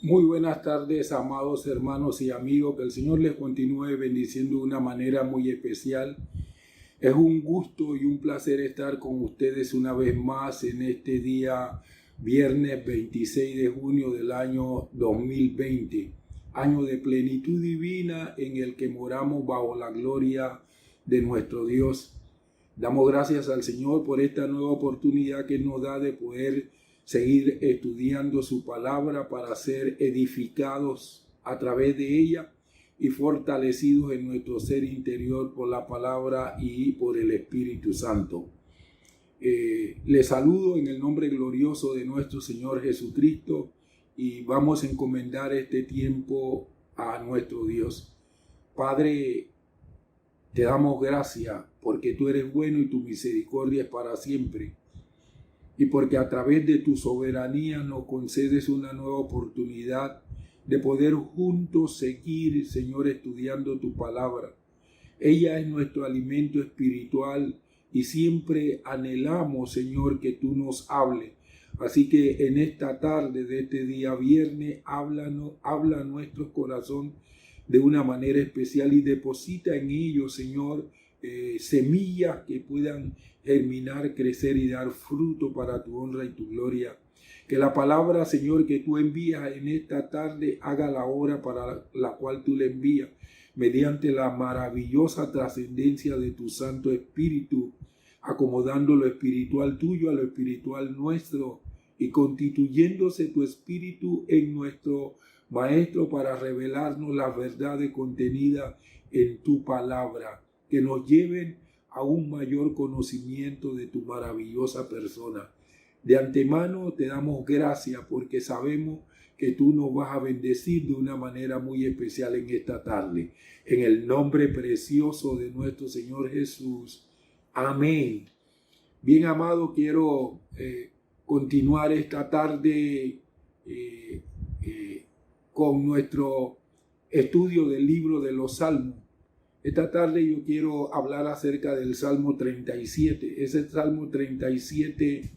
Muy buenas tardes, amados hermanos y amigos. Que el Señor les continúe bendiciendo de una manera muy especial. Es un gusto y un placer estar con ustedes una vez más en este día, viernes 26 de junio del año 2020, año de plenitud divina en el que moramos bajo la gloria de nuestro Dios. Damos gracias al Señor por esta nueva oportunidad que nos da de poder seguir estudiando su palabra para ser edificados a través de ella y fortalecidos en nuestro ser interior por la palabra y por el Espíritu Santo. Les saludo en el nombre glorioso de nuestro Señor Jesucristo y vamos a encomendar este tiempo a nuestro Dios. Padre, te damos gracias porque tú eres bueno y tu misericordia es para siempre. Y porque a través de tu soberanía nos concedes una nueva oportunidad de poder juntos seguir, Señor, estudiando tu palabra. Ella es nuestro alimento espiritual y siempre anhelamos, Señor, que tú nos hables. Así que en esta tarde de este día viernes, habla a nuestro corazón de una manera especial y deposita en ellos, Señor, semillas que puedan germinar, crecer y dar fruto para tu honra y tu gloria. Que la palabra, Señor, que tú envías en esta tarde haga la obra para la cual tú le envías, mediante la maravillosa trascendencia de tu Santo Espíritu, acomodando lo espiritual tuyo a lo espiritual nuestro y constituyéndose tu Espíritu en nuestro Maestro para revelarnos las verdades contenidas en tu palabra, que nos lleven a un mayor conocimiento de tu maravillosa persona. De antemano te damos gracias porque sabemos que tú nos vas a bendecir de una manera muy especial en esta tarde. En el nombre precioso de nuestro Señor Jesús. Amén. Bien, amado, quiero continuar esta tarde con nuestro estudio del libro de los Salmos. Esta tarde yo quiero hablar acerca del Salmo 37. Ese Salmo 37,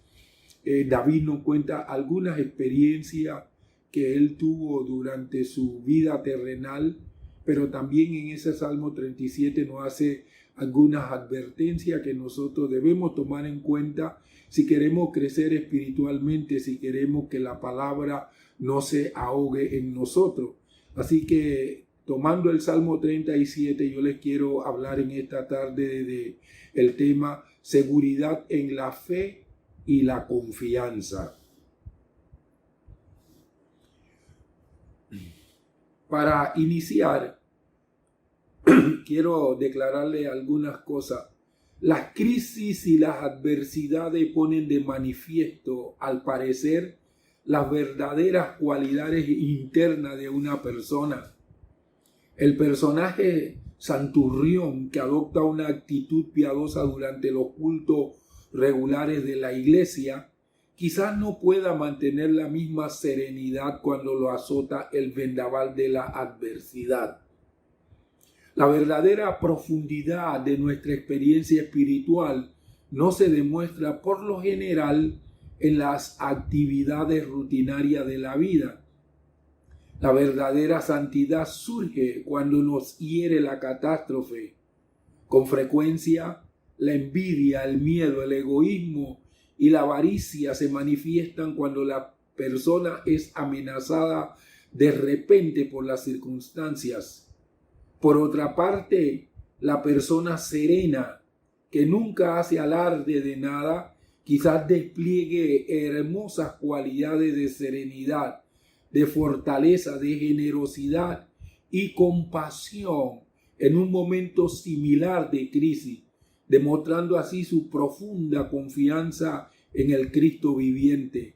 David nos cuenta algunas experiencias que él tuvo durante su vida terrenal, pero también en ese Salmo 37 nos hace algunas advertencias que nosotros debemos tomar en cuenta si queremos crecer espiritualmente, si queremos que la palabra no se ahogue en nosotros. Así que tomando el Salmo 37, yo les quiero hablar en esta tarde de el tema seguridad en la fe y la confianza. Para iniciar, quiero declararle algunas cosas. Las crisis y las adversidades ponen de manifiesto, al parecer, las verdaderas cualidades internas de una persona. El personaje santurrión que adopta una actitud piadosa durante los cultos regulares de la iglesia, quizás no pueda mantener la misma serenidad cuando lo azota el vendaval de la adversidad. La verdadera profundidad de nuestra experiencia espiritual no se demuestra por lo general en las actividades rutinarias de la vida. La verdadera santidad surge cuando nos hiere la catástrofe. Con frecuencia, la envidia, el miedo, el egoísmo y la avaricia se manifiestan cuando la persona es amenazada de repente por las circunstancias. Por otra parte, la persona serena, que nunca hace alarde de nada, quizás despliegue hermosas cualidades de serenidad, de fortaleza, de generosidad y compasión en un momento similar de crisis, demostrando así su profunda confianza en el Cristo viviente.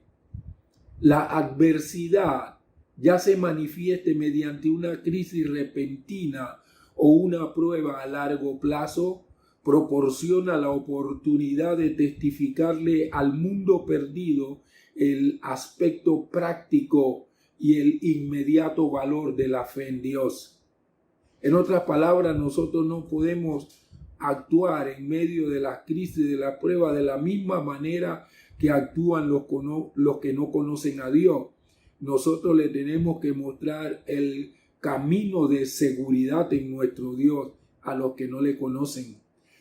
La adversidad, ya se manifieste mediante una crisis repentina o una prueba a largo plazo, proporciona la oportunidad de testificarle al mundo perdido el aspecto práctico y el inmediato valor de la fe en Dios. En otras palabras, nosotros no podemos actuar en medio de las crisis, de la prueba, de la misma manera que actúan los que no conocen a Dios. nosotros le tenemos que mostrar el camino de seguridad en nuestro Dios a los que no le conocen.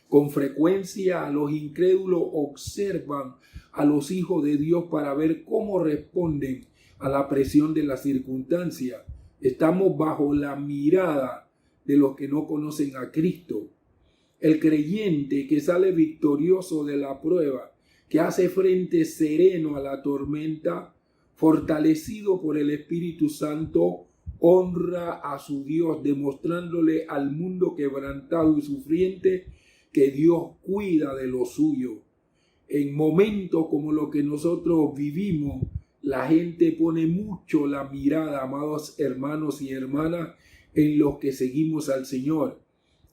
Con frecuencia los incrédulos observan a los hijos de Dios para ver cómo responden a la presión de las circunstancias. Estamos bajo la mirada de los que no conocen a Cristo. El creyente que sale victorioso de la prueba, que hace frente sereno a la tormenta, fortalecido por el Espíritu Santo, honra a su Dios, demostrándole al mundo quebrantado y sufriente que Dios cuida de lo suyo. En momentos como lo que nosotros vivimos, la gente pone mucho la mirada, amados hermanos y hermanas, en los que seguimos al Señor.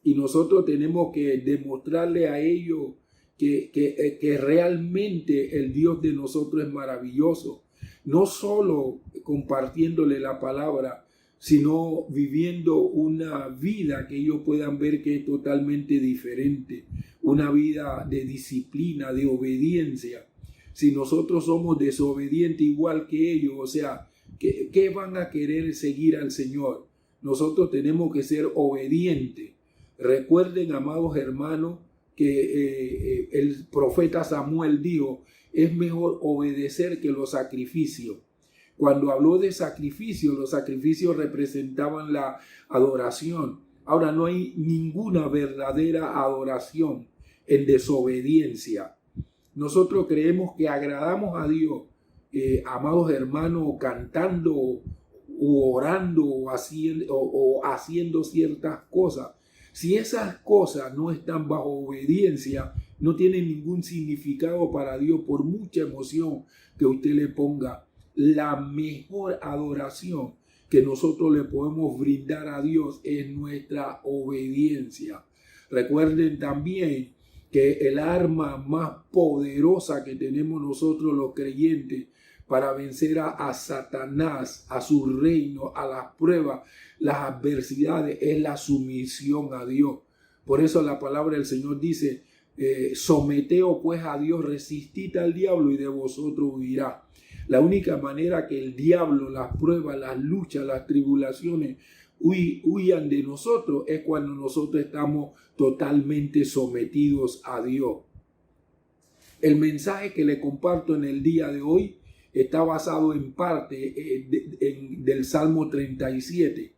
Y nosotros tenemos que demostrarle a ellos que realmente el Dios de nosotros es maravilloso. No solo compartiéndole la palabra, sino viviendo una vida que ellos puedan ver que es totalmente diferente. Una vida de disciplina, de obediencia. Si nosotros somos desobedientes igual que ellos, o sea, ¿qué van a querer seguir al Señor? Nosotros tenemos que ser obedientes. Recuerden, amados hermanos, que el profeta Samuel dijo, es mejor obedecer que los sacrificios. Cuando habló de sacrificio, los sacrificios representaban la adoración. Ahora no hay ninguna verdadera adoración en desobediencia. Nosotros creemos que agradamos a Dios, amados hermanos, cantando o orando o haciendo ciertas cosas. Si esas cosas no están bajo obediencia, no tienen ningún significado para Dios, por mucha emoción que usted le ponga. La mejor adoración que nosotros le podemos brindar a Dios es nuestra obediencia. Recuerden también que el arma más poderosa que tenemos nosotros los creyentes para vencer a Satanás, a su reino, a las pruebas, las adversidades, es la sumisión a Dios. Por eso la palabra del Señor dice, someteos pues a Dios, resistid al diablo y de vosotros huirá. La única manera que el diablo, las pruebas, las luchas, las tribulaciones huyan de nosotros es cuando nosotros estamos totalmente sometidos a Dios. El mensaje que le comparto en el día de hoy está basado en parte del Salmo 37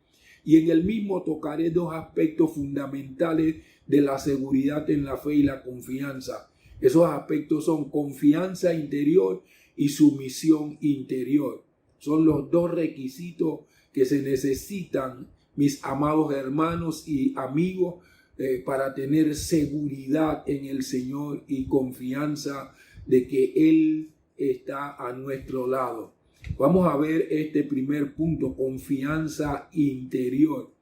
y en el mismo tocaré dos aspectos fundamentales de la seguridad en la fe y la confianza. Esos aspectos son confianza interior y sumisión interior. Son los dos requisitos que se necesitan, mis amados hermanos y amigos, para tener seguridad en el Señor y confianza de que Él está a nuestro lado. Vamos a ver este primer punto, confianza interior.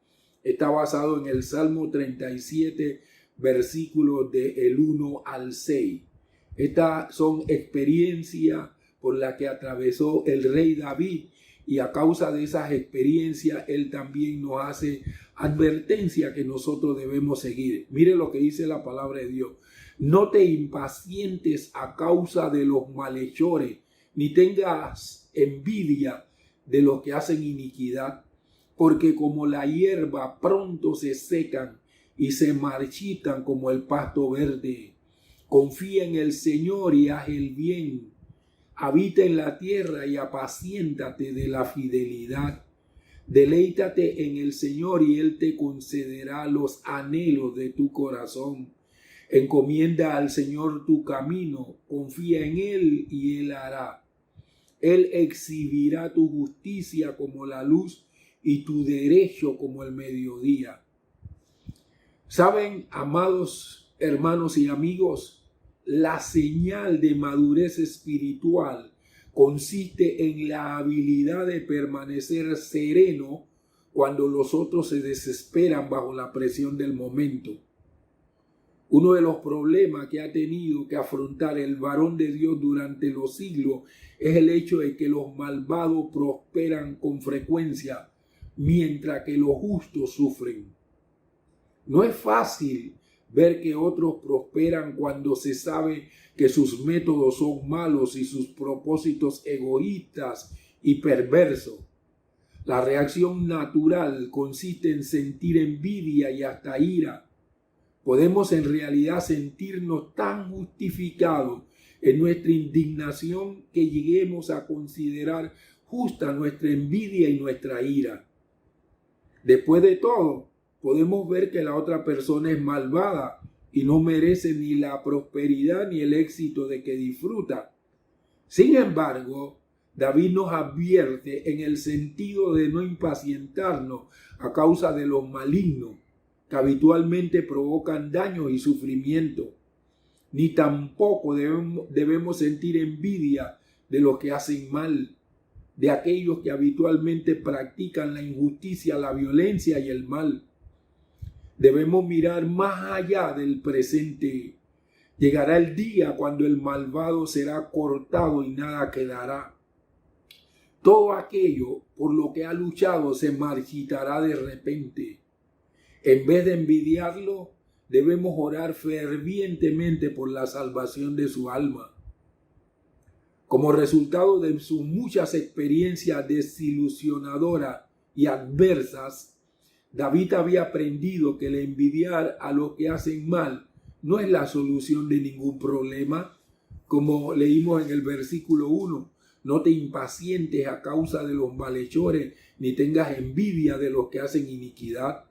Está basado en el Salmo 37, versículos del 1 al 6. Estas son experiencias por las que atravesó el rey David, y a causa de esas experiencias él también nos hace advertencia que nosotros debemos seguir. Mire lo que dice la palabra de Dios. No te impacientes a causa de los malhechores, ni tengas envidia de los que hacen iniquidad, porque como la hierba pronto se secan y se marchitan como el pasto verde. Confía en el Señor y haz el bien. Habita en la tierra y apaciéntate de la fidelidad. Deleítate en el Señor y Él te concederá los anhelos de tu corazón. Encomienda al Señor tu camino, confía en Él y Él hará. Él exhibirá tu justicia como la luz y tu derecho como el mediodía. ¿Saben, amados hermanos y amigos? La señal de madurez espiritual consiste en la habilidad de permanecer sereno cuando los otros se desesperan bajo la presión del momento. Uno de los problemas que ha tenido que afrontar el varón de Dios durante los siglos es el hecho de que los malvados prosperan con frecuencia, mientras que los justos sufren. No es fácil ver que otros prosperan cuando se sabe que sus métodos son malos y sus propósitos egoístas y perverso. La reacción natural consiste en sentir envidia y hasta ira. Podemos en realidad sentirnos tan justificados en nuestra indignación que lleguemos a considerar justa nuestra envidia y nuestra ira. Después de todo, podemos ver que la otra persona es malvada y no merece ni la prosperidad ni el éxito de que disfruta. Sin embargo, David nos advierte en el sentido de no impacientarnos a causa de los malignos que habitualmente provocan daño y sufrimiento. Ni tampoco debemos sentir envidia de los que hacen mal, de aquellos que habitualmente practican la injusticia, la violencia y el mal. Debemos mirar más allá del presente. Llegará el día cuando el malvado será cortado y nada quedará. Todo aquello por lo que ha luchado se marchitará de repente. En vez de envidiarlo, debemos orar fervientemente por la salvación de su alma. Como resultado de sus muchas experiencias desilusionadoras y adversas, David había aprendido que el envidiar a los que hacen mal no es la solución de ningún problema, como leímos en el versículo 1. No te impacientes a causa de los malhechores, ni tengas envidia de los que hacen iniquidad.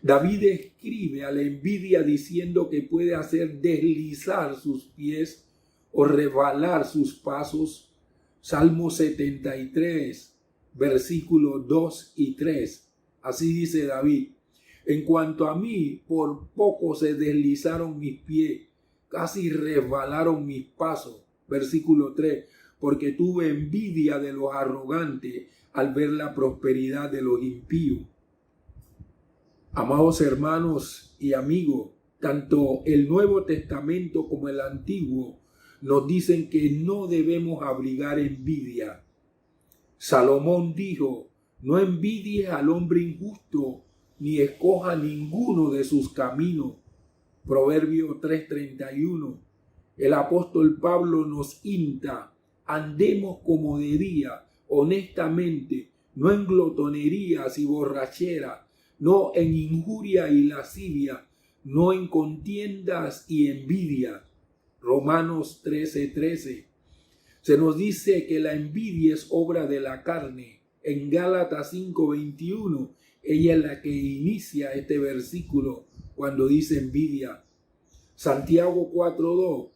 David describe a la envidia diciendo que puede hacer deslizar sus pies o resbalar sus pasos. Salmo 73, versículos 2 y 3. Así dice David: en cuanto a mí, por poco se deslizaron mis pies, casi resbalaron mis pasos. Versículo 3. Porque tuve envidia de los arrogantes al ver la prosperidad de los impíos. Amados hermanos y amigos, tanto el Nuevo Testamento como el Antiguo nos dicen que no debemos abrigar envidia. Salomón dijo: no envidies al hombre injusto, ni escoja ninguno de sus caminos. Proverbio 3:31. El apóstol Pablo nos insta: andemos como de día, honestamente, no en glotonerías y borrachera, no en injuria y lascivia, no en contiendas y envidia. Romanos 13:13. Se nos dice que la envidia es obra de la carne. En Gálatas 5:21, ella es la que inicia este versículo cuando dice envidia. Santiago 4:2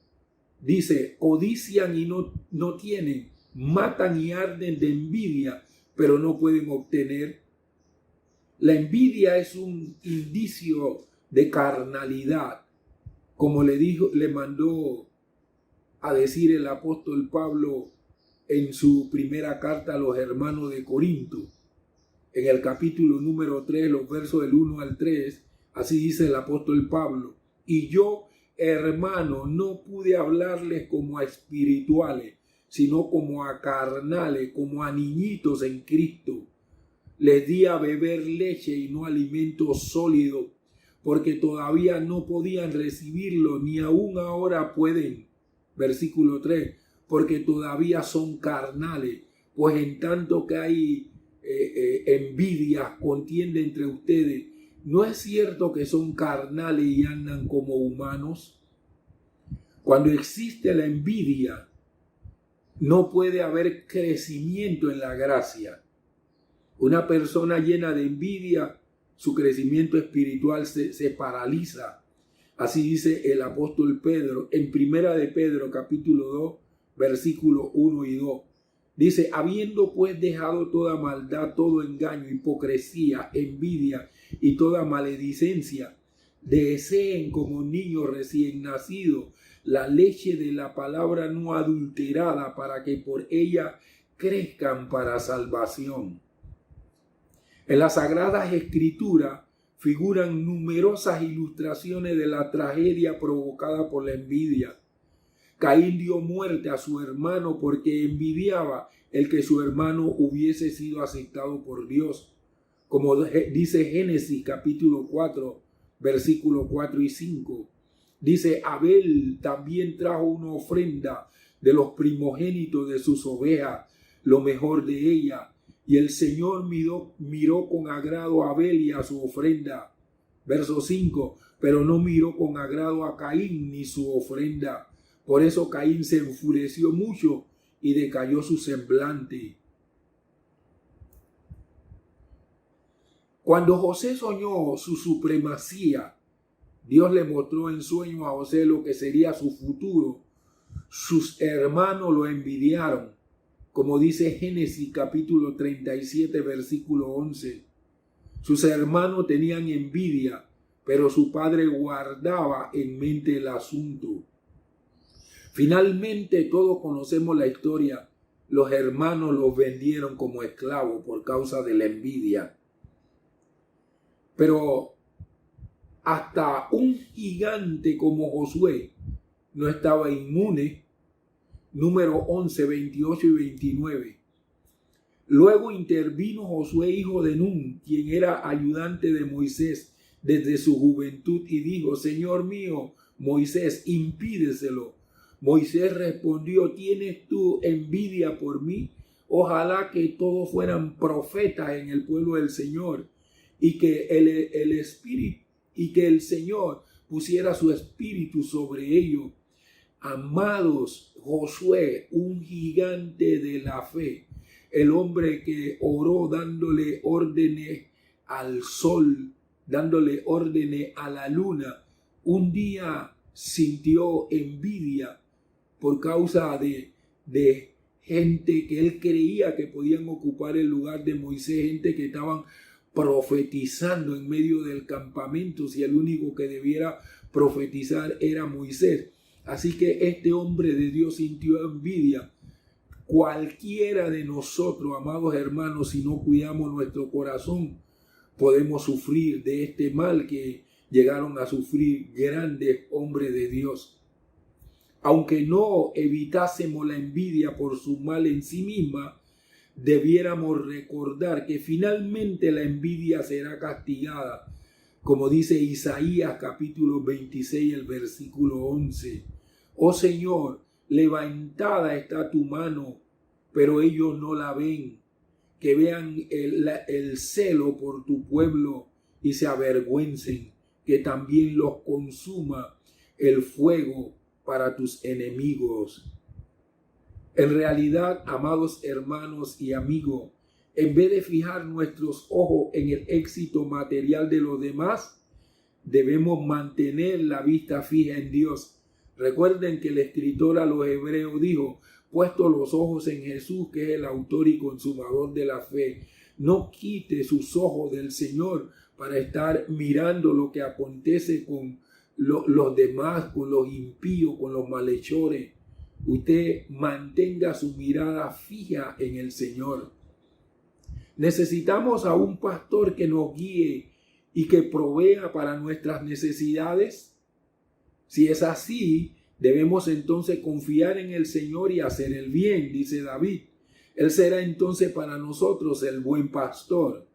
dice: codician y no tienen, matan y arden de envidia, pero no pueden obtener. La envidia es un indicio de carnalidad, como le mandó a decir el apóstol Pablo en su primera carta a los hermanos de Corinto. En el capítulo número 3, los versos del 1 al 3, así dice el apóstol Pablo: y yo, hermano, no pude hablarles como a espirituales, sino como a carnales, como a niñitos en Cristo. Les di a beber leche y no alimento sólido, porque todavía no podían recibirlo, ni aún ahora pueden. Versículo 3, porque todavía son carnales, pues en tanto que hay envidia, contienda entre ustedes, ¿no es cierto que son carnales y andan como humanos? Cuando existe la envidia, no puede haber crecimiento en la gracia. Una persona llena de envidia, su crecimiento espiritual se paraliza. Así dice el apóstol Pedro en Primera de Pedro, capítulo 2, versículos 1 y 2. Dice: habiendo pues dejado toda maldad, todo engaño, hipocresía, envidia y toda maledicencia, deseen como niños recién nacidos la leche de la palabra no adulterada, para que por ella crezcan para salvación. En las Sagradas Escrituras figuran numerosas ilustraciones de la tragedia provocada por la envidia. Caín dio muerte a su hermano porque envidiaba el que su hermano hubiese sido aceptado por Dios. Como dice Génesis capítulo 4, versículos 4 y 5. Dice: Abel también trajo una ofrenda de los primogénitos de sus ovejas, lo mejor de ella. Y el Señor miró con agrado a Abel y a su ofrenda. Verso 5. Pero no miró con agrado a Caín ni su ofrenda. Por eso Caín se enfureció mucho y decayó su semblante. Cuando José soñó su supremacía, Dios le mostró en sueño a José lo que sería su futuro. Sus hermanos lo envidiaron, como dice Génesis capítulo 37, versículo 11. Sus hermanos tenían envidia, pero su padre guardaba en mente el asunto. Finalmente, todos conocemos la historia. Los hermanos los vendieron como esclavos por causa de la envidia. Pero hasta un gigante como Josué no estaba inmune. Número 11, 28 y 29. Luego intervino Josué, hijo de Nun, quien era ayudante de Moisés desde su juventud, y dijo: Señor mío, Moisés, impídeselo. Moisés respondió: ¿tienes tú envidia por mí? Ojalá que todos fueran profetas en el pueblo del Señor, y que el Espíritu, y que el Señor pusiera su espíritu sobre ellos. Amados, Josué, un gigante de la fe, el hombre que oró dándole órdenes al sol, dándole órdenes a la luna, un día sintió envidia por causa de gente que él creía que podían ocupar el lugar de Moisés, gente que estaban profetizando en medio del campamento, si el único que debiera profetizar era Moisés. Así que este hombre de Dios sintió envidia. Cualquiera de nosotros, amados hermanos, si no cuidamos nuestro corazón, podemos sufrir de este mal que llegaron a sufrir grandes hombres de Dios. Aunque no evitásemos la envidia por su mal en sí misma, debiéramos recordar que finalmente la envidia será castigada, como dice Isaías capítulo 26, el versículo 11. Oh Señor, levantada está tu mano, pero ellos no la ven. Que vean el celo por tu pueblo y se avergüencen, que también los consuma el fuego para tus enemigos. En realidad, amados hermanos y amigos, en vez de fijar nuestros ojos en el éxito material de los demás, debemos mantener la vista fija en Dios. Recuerden que el escritor a los Hebreos dijo: puesto los ojos en Jesús, que es el autor y consumador de la fe. No quite sus ojos del Señor para estar mirando lo que acontece con los demás, con los impíos, con los malhechores. Usted mantenga su mirada fija en el Señor. Necesitamos a un pastor que nos guíe y que provea para nuestras necesidades. Si es así, debemos entonces confiar en el Señor y hacer el bien, dice David. Él será entonces para nosotros el buen pastor.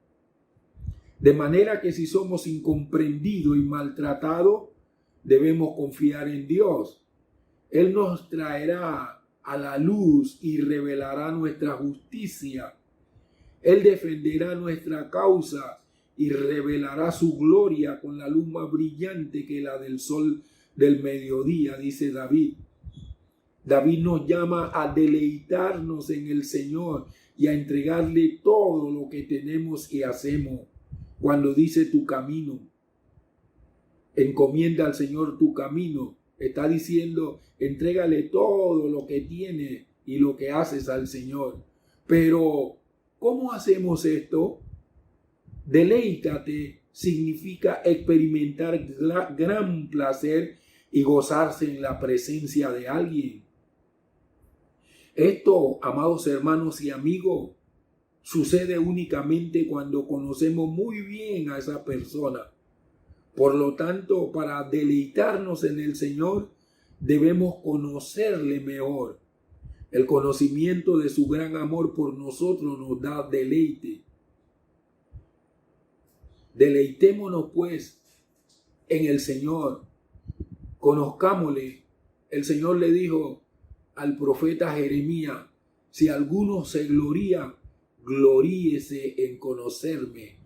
De manera que si somos incomprendidos y maltratados, debemos confiar en Dios. Él nos traerá a la luz y revelará nuestra justicia. Él defenderá nuestra causa y revelará su gloria con la luz más brillante que la del sol del mediodía, dice David. David nos llama a deleitarnos en el Señor y a entregarle todo lo que tenemos y hacemos. Cuando dice tu camino, encomienda al Señor tu camino, está diciendo entrégale todo lo que tienes y lo que haces al Señor. Pero ¿cómo hacemos esto? Deleítate significa experimentar gran placer y gozarse en la presencia de alguien. Esto, amados hermanos y amigos, sucede únicamente cuando conocemos muy bien a esa persona. Por lo tanto, para deleitarnos en el Señor, debemos conocerle mejor. El conocimiento de su gran amor por nosotros nos da deleite. Deleitémonos pues en el Señor. Conozcámosle. El Señor le dijo al profeta Jeremías: Si alguno se gloría, gloríese en conocerme.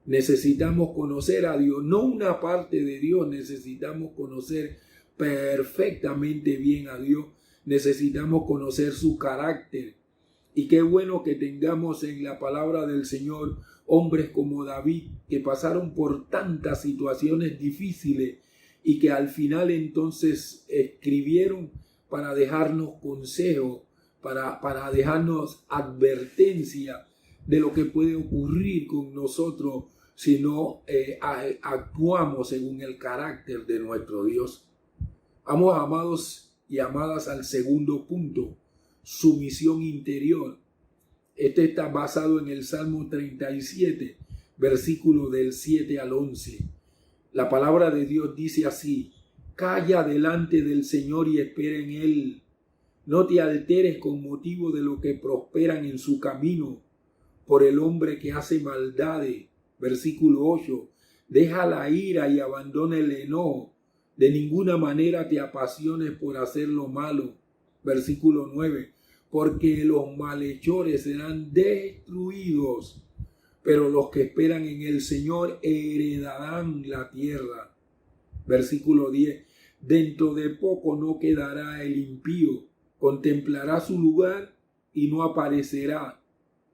Necesitamos conocer a Dios, no una parte de Dios, necesitamos conocer perfectamente bien a Dios, necesitamos conocer su carácter. Y qué bueno que tengamos en la palabra del Señor hombres como David, que pasaron por tantas situaciones difíciles y que al final entonces escribieron para dejarnos consejo, para dejarnos advertencia de lo que puede ocurrir con nosotros si no actuamos según el carácter de nuestro Dios. Vamos, amados y amadas, al segundo punto: sumisión interior. Este está basado en el Salmo 37, versículo del 7 al 11. La palabra de Dios dice así: calla delante del Señor y espera en Él. No te alteres con motivo de lo que prosperan en su camino, por el hombre que hace maldades. Versículo 8. Deja la ira y abandona el enojo. De ninguna manera te apasiones por hacer lo malo. Versículo 9. Porque los malhechores serán destruidos, pero los que esperan en el Señor heredarán la tierra. Versículo 10. Dentro de poco no quedará el impío, contemplará su lugar y no aparecerá.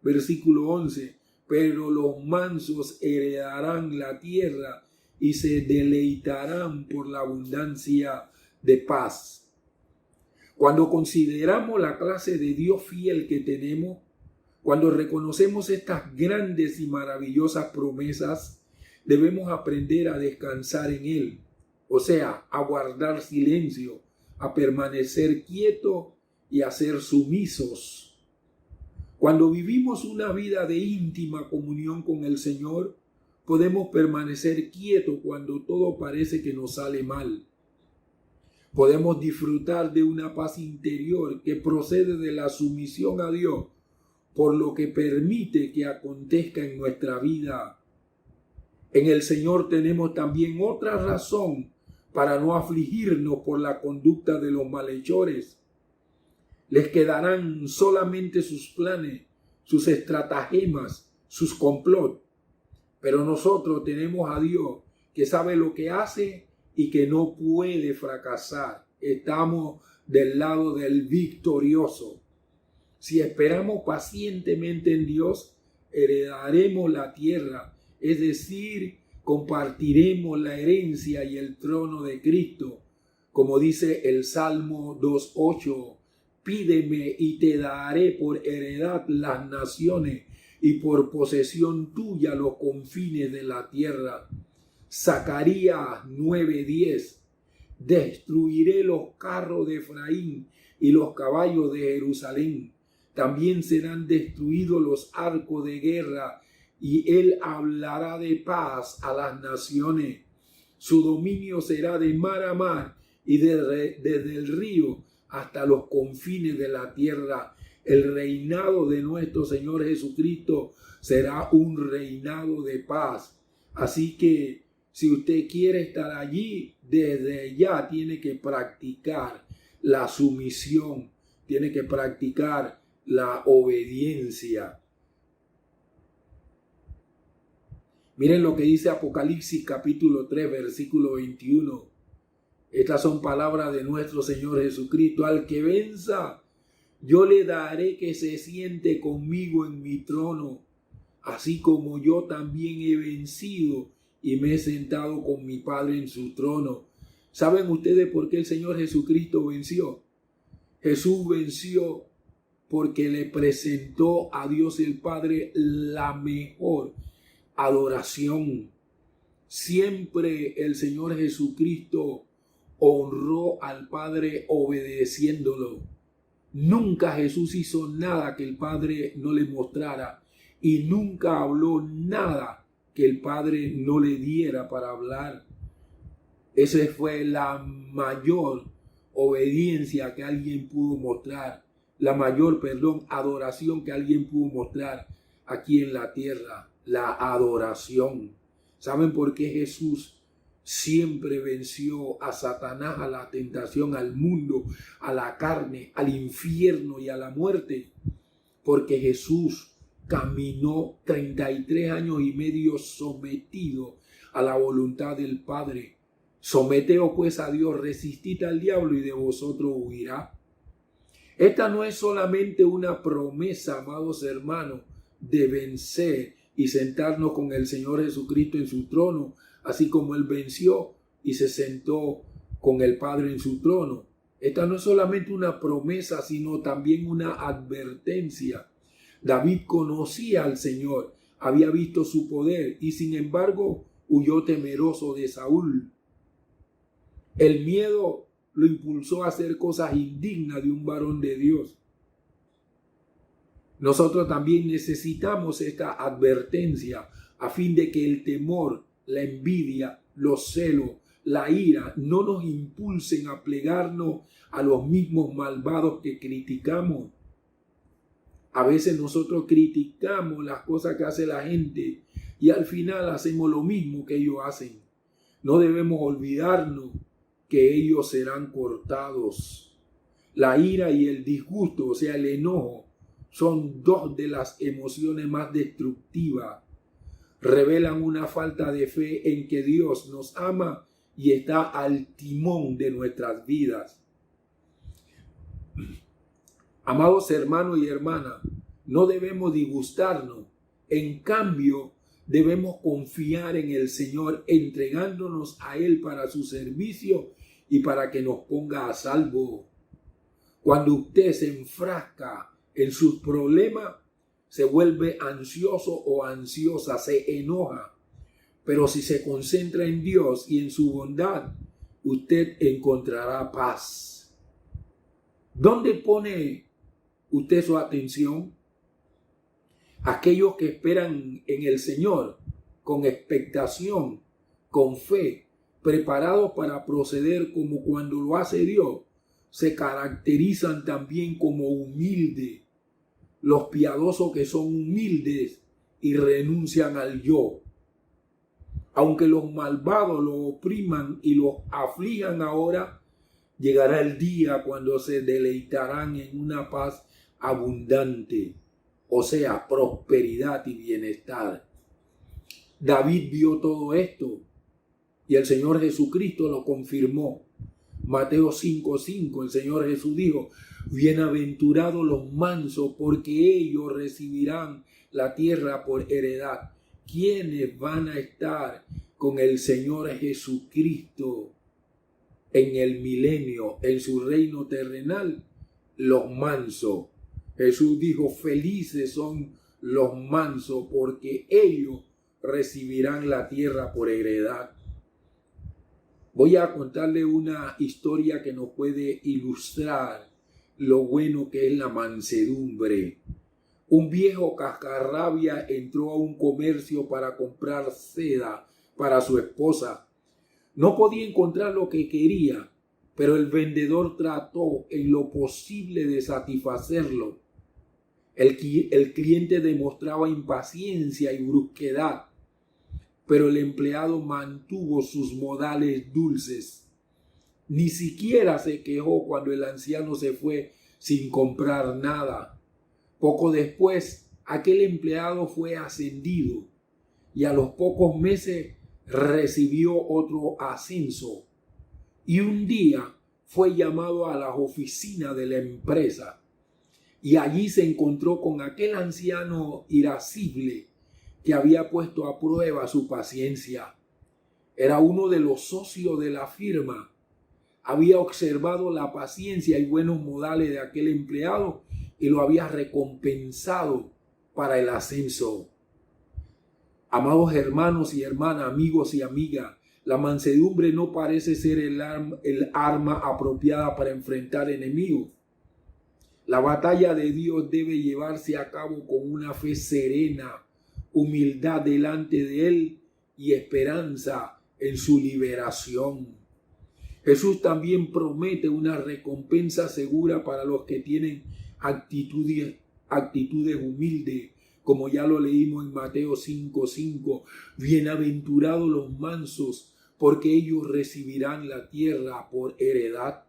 Versículo 11. Pero los mansos heredarán la tierra y se deleitarán por la abundancia de paz. Cuando consideramos la clase de Dios fiel que tenemos, cuando reconocemos estas grandes y maravillosas promesas, debemos aprender a descansar en Él, o sea, a guardar silencio, a permanecer quietos y a ser sumisos. Cuando vivimos una vida de íntima comunión con el Señor, podemos permanecer quietos cuando todo parece que nos sale mal. Podemos disfrutar de una paz interior que procede de la sumisión a Dios, por lo que permite que acontezca en nuestra vida. En el Señor tenemos también otra razón para no afligirnos por la conducta de los malhechores. Les quedarán solamente sus planes, sus estratagemas, sus complots. Pero nosotros tenemos a Dios que sabe lo que hace y que no puede fracasar. Estamos del lado del victorioso. Si esperamos pacientemente en Dios, heredaremos la tierra, es decir, compartiremos la herencia y el trono de Cristo. Como dice el Salmo 2:8, pídeme y te daré por heredad las naciones y por posesión tuya los confines de la tierra. Zacarías 9:10, destruiré los carros de Efraín y los caballos de Jerusalén. También serán destruidos los arcos de guerra, y él hablará de paz a las naciones. Su dominio será de mar a mar y desde el río hasta los confines de la tierra. El reinado de nuestro Señor Jesucristo será un reinado de paz. Así que si usted quiere estar allí, desde ya tiene que practicar la sumisión, tiene que practicar la obediencia. Miren lo que dice Apocalipsis capítulo 3, versículo 21. Estas son palabras de nuestro Señor Jesucristo. Al que venza, yo le daré que se siente conmigo en mi trono, así como yo también he vencido y me he sentado con mi Padre en su trono. ¿Saben ustedes por qué el Señor Jesucristo venció? Jesús venció porque le presentó a Dios el Padre la mejor adoración. Siempre el Señor Jesucristo honró al Padre obedeciéndolo. Nunca Jesús hizo nada que el Padre no le mostrara y nunca habló nada que el Padre no le diera para hablar. Esa fue la mayor obediencia que alguien pudo mostrar, la mayor, adoración que alguien pudo mostrar aquí en la tierra, la adoración. ¿Saben por qué Jesús siempre venció a Satanás, a la tentación, al mundo, a la carne, al infierno y a la muerte, porque Jesús caminó 33 años y medio sometido a la voluntad del Padre. Someteos pues a Dios, resistid al diablo y de vosotros huirá. Esta no es solamente una promesa, amados hermanos, de vencer y sentarnos con el Señor Jesucristo en su trono, así como Él venció y se sentó con el Padre en su trono. Esta no es solamente una promesa, sino también una advertencia. David conocía al Señor, había visto su poder y sin embargo huyó temeroso de Saúl. El miedo lo impulsó a hacer cosas indignas de un varón de Dios. Nosotros también necesitamos esta advertencia a fin de que el temor, la envidia, los celos, la ira no nos impulsen a plegarnos a los mismos malvados que criticamos. A veces nosotros criticamos las cosas que hace la gente y al final hacemos lo mismo que ellos hacen. No debemos olvidarnos que ellos serán cortados. La ira y el disgusto, o sea, el enojo, son dos de las emociones más destructivas. Revelan una falta de fe en que Dios nos ama y está al timón de nuestras vidas. Amados hermanos y hermanas, no debemos disgustarnos. En cambio, debemos confiar en el Señor, entregándonos a Él para su servicio y para que nos ponga a salvo. Cuando usted se enfrasca en sus problemas, se vuelve ansioso o ansiosa, se enoja. Pero si se concentra en Dios y en su bondad, usted encontrará paz. ¿Dónde pone usted su atención? Aquellos que esperan en el Señor con expectación, con fe, preparados para proceder como cuando lo hace Dios, se caracterizan también como humildes. Los piadosos que son humildes y renuncian al yo. Aunque los malvados los opriman y los aflijan ahora, llegará el día cuando se deleitarán en una paz abundante, o sea, prosperidad y bienestar. David vio todo esto y el Señor Jesucristo lo confirmó. Mateo 5:5, el Señor Jesús dijo: bienaventurados los mansos, porque ellos recibirán la tierra por heredad. ¿Quiénes van a estar con el Señor Jesucristo en el milenio, en su reino terrenal? Los mansos. Jesús dijo: felices son los mansos, porque ellos recibirán la tierra por heredad. Voy a contarle una historia que nos puede ilustrar lo bueno que es la mansedumbre. Un viejo cascarrabia entró a un comercio para comprar seda para su esposa. No podía encontrar lo que quería, pero el vendedor trató en lo posible de satisfacerlo. El cliente demostraba impaciencia y brusquedad, pero el empleado mantuvo sus modales dulces. Ni siquiera se quejó cuando el anciano se fue sin comprar nada. Poco después, aquel empleado fue ascendido y a los pocos meses recibió otro ascenso. Y un día fue llamado a la oficina de la empresa y allí se encontró con aquel anciano irascible que había puesto a prueba su paciencia. Era uno de los socios de la firma. Había observado la paciencia y buenos modales de aquel empleado y lo había recompensado para el ascenso. Amados hermanos y hermanas, amigos y amigas, la mansedumbre no parece ser el arma apropiada para enfrentar enemigos. La batalla de Dios debe llevarse a cabo con una fe serena, humildad delante de Él y esperanza en su liberación. Jesús también promete una recompensa segura para los que tienen actitudes humildes, como ya lo leímos en Mateo 5:5. Bienaventurados los mansos, porque ellos recibirán la tierra por heredad.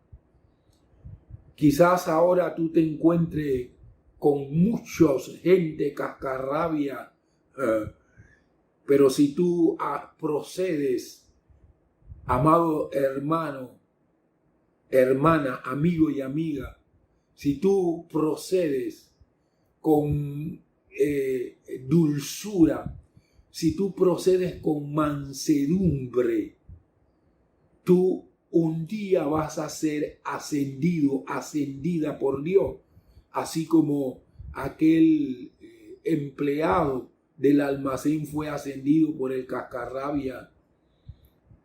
Quizás ahora tú te encuentres con muchos gente cascarrabia, pero si tú procedes, amado hermano, hermana, amigo y amiga, si tú procedes con dulzura, si tú procedes con mansedumbre, tú un día vas a ser ascendido, ascendida por Dios, así como aquel empleado del almacén fue ascendido por el cascarrabia.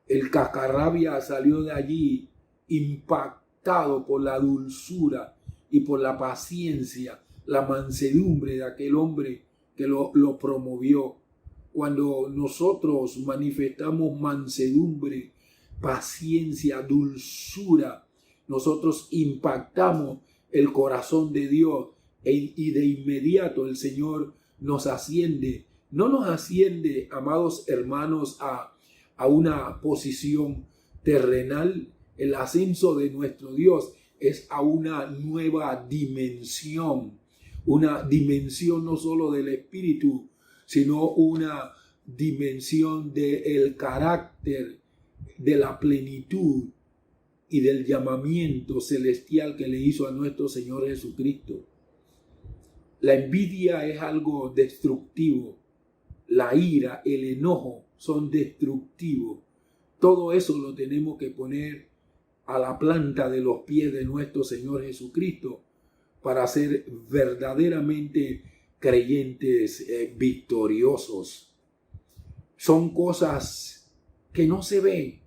El cascarrabia salió de allí impactado por la dulzura y por la paciencia, la mansedumbre de aquel hombre que lo promovió. Cuando nosotros manifestamos mansedumbre, paciencia, dulzura, nosotros impactamos el corazón de Dios y de inmediato el Señor nos asciende. No nos asciende, amados hermanos, a una posición terrenal. El ascenso de nuestro Dios es a una nueva dimensión, una dimensión no solo del espíritu, sino una dimensión del carácter, de la plenitud y del llamamiento celestial que le hizo a nuestro Señor Jesucristo. La envidia es algo destructivo. La ira, el enojo son destructivos. Todo eso lo tenemos que poner a la planta de los pies de nuestro Señor Jesucristo para ser verdaderamente creyentes victoriosos. Son cosas que no se ven,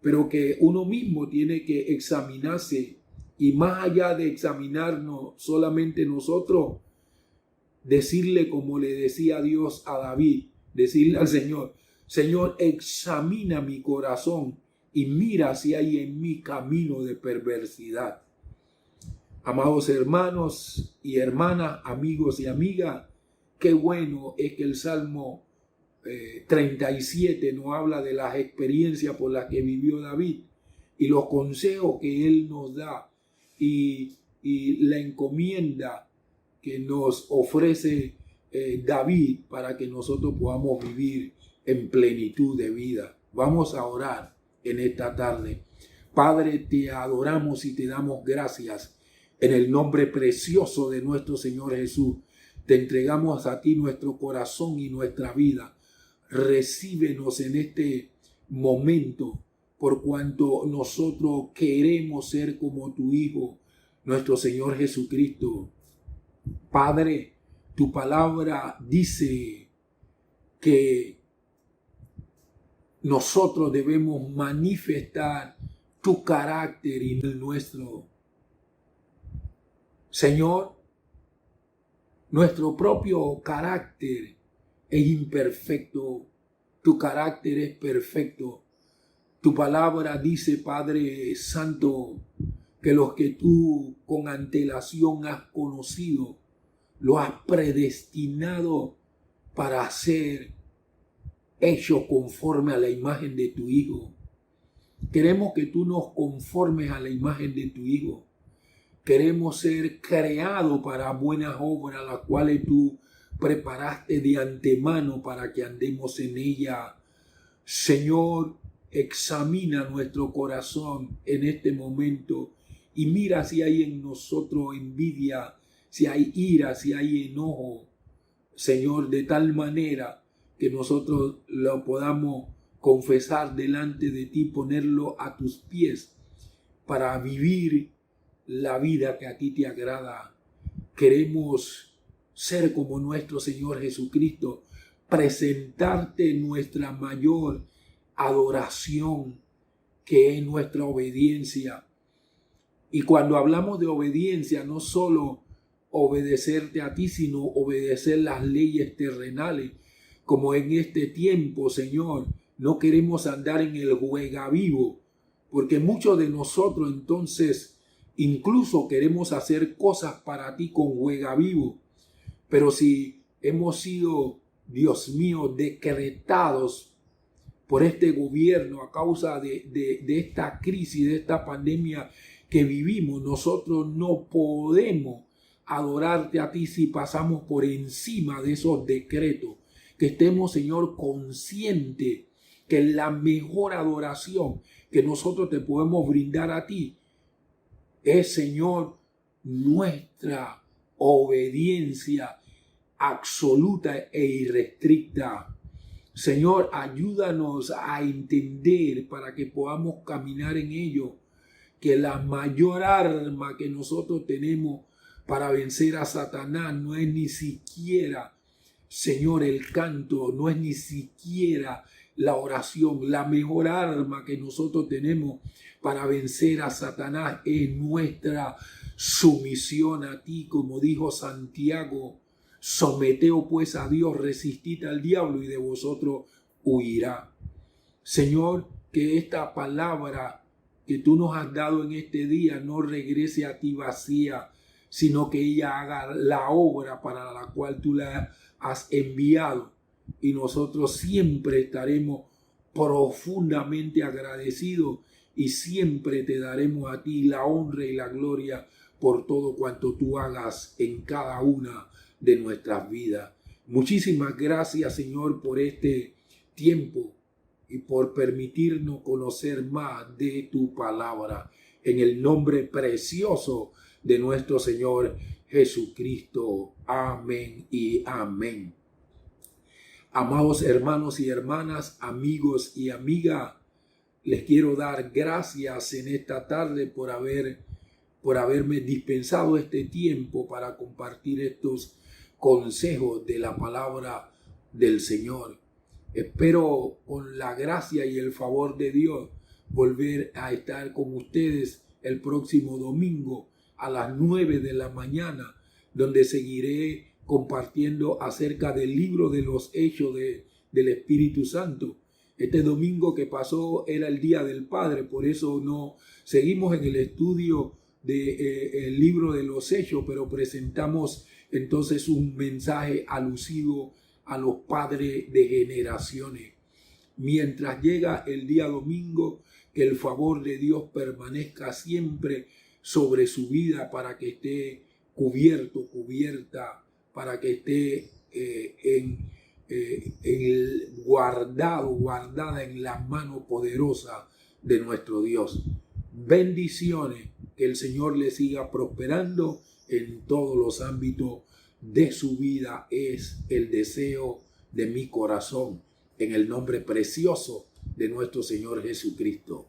pero que uno mismo tiene que examinarse, y más allá de examinarnos solamente nosotros, decirle como le decía Dios a David, decirle al Señor: Señor, examina mi corazón y mira si hay en mí camino de perversidad. Amados hermanos y hermanas, amigos y amigas, qué bueno es que el Salmo 37 nos habla de las experiencias por las que vivió David y los consejos que él nos da y la encomienda que nos ofrece David para que nosotros podamos vivir en plenitud de vida. Vamos a orar en esta tarde. Padre, te adoramos y te damos gracias en el nombre precioso de nuestro Señor Jesús. Te entregamos a ti nuestro corazón y nuestra vida. Recíbenos en este momento, por cuanto nosotros queremos ser como tu Hijo, nuestro Señor Jesucristo. Padre, tu palabra dice que nosotros debemos manifestar tu carácter y el nuestro. Señor, nuestro propio carácter es imperfecto, tu carácter es perfecto. Tu palabra dice, Padre Santo, que los que tú con antelación has conocido, lo has predestinado para ser hechos conforme a la imagen de tu Hijo. Queremos que tú nos conformes a la imagen de tu Hijo. Queremos ser creados para buenas obras, las cuales tú preparaste de antemano para que andemos en ella. Señor, examina nuestro corazón en este momento y mira si hay en nosotros envidia, si hay ira, si hay enojo. Señor, de tal manera que nosotros lo podamos confesar delante de ti, ponerlo a tus pies para vivir la vida que a ti te agrada. Queremos ser como nuestro Señor Jesucristo, presentarte nuestra mayor adoración, que es nuestra obediencia. Y cuando hablamos de obediencia, no solo obedecerte a ti, sino obedecer las leyes terrenales, como en este tiempo, Señor. No queremos andar en el juegavivo, porque muchos de nosotros entonces incluso queremos hacer cosas para ti con juegavivo. Pero si hemos sido, Dios mío, decretados por este gobierno, a causa de esta crisis, de esta pandemia que vivimos. Nosotros no podemos adorarte a ti si pasamos por encima de esos decretos. Que estemos, Señor, conscientes que la mejor adoración que nosotros te podemos brindar a ti es, Señor, nuestra obediencia absoluta e irrestricta. Señor, ayúdanos a entender para que podamos caminar en ello, que la mayor arma que nosotros tenemos para vencer a Satanás no es ni siquiera, Señor, el canto, no es ni siquiera la oración. La mejor arma que nosotros tenemos para vencer a Satanás es nuestra sumisión a ti, como dijo Santiago. Someteos pues a Dios, resistid al diablo y de vosotros huirá. Señor, que esta palabra que tú nos has dado en este día no regrese a ti vacía, sino que ella haga la obra para la cual tú la has enviado. Y nosotros siempre estaremos profundamente agradecidos y siempre te daremos a ti la honra y la gloria por todo cuanto tú hagas en cada una de nuestras vidas. Muchísimas gracias, Señor, por este tiempo y por permitirnos conocer más de tu palabra. En el nombre precioso de nuestro Señor Jesucristo. Amén y amén. Amados hermanos y hermanas, amigos y amigas, les quiero dar gracias en esta tarde por haberme dispensado este tiempo para compartir estos consejos de la palabra del Señor. Espero, con la gracia y el favor de Dios, volver a estar con ustedes el próximo domingo a las 9 de la mañana, donde seguiré compartiendo acerca del libro de los Hechos del Espíritu Santo. Este domingo que pasó era el Día del Padre, por eso no seguimos en el estudio del libro de los Hechos, pero presentamos entonces un mensaje alusivo a los padres de generaciones. Mientras llega el día domingo, que el favor de Dios permanezca siempre sobre su vida para que esté cubierta, para que esté guardada en la mano poderosa de nuestro Dios. Bendiciones, que el Señor le siga prosperando en todos los ámbitos de su vida, es el deseo de mi corazón, en el nombre precioso de nuestro Señor Jesucristo.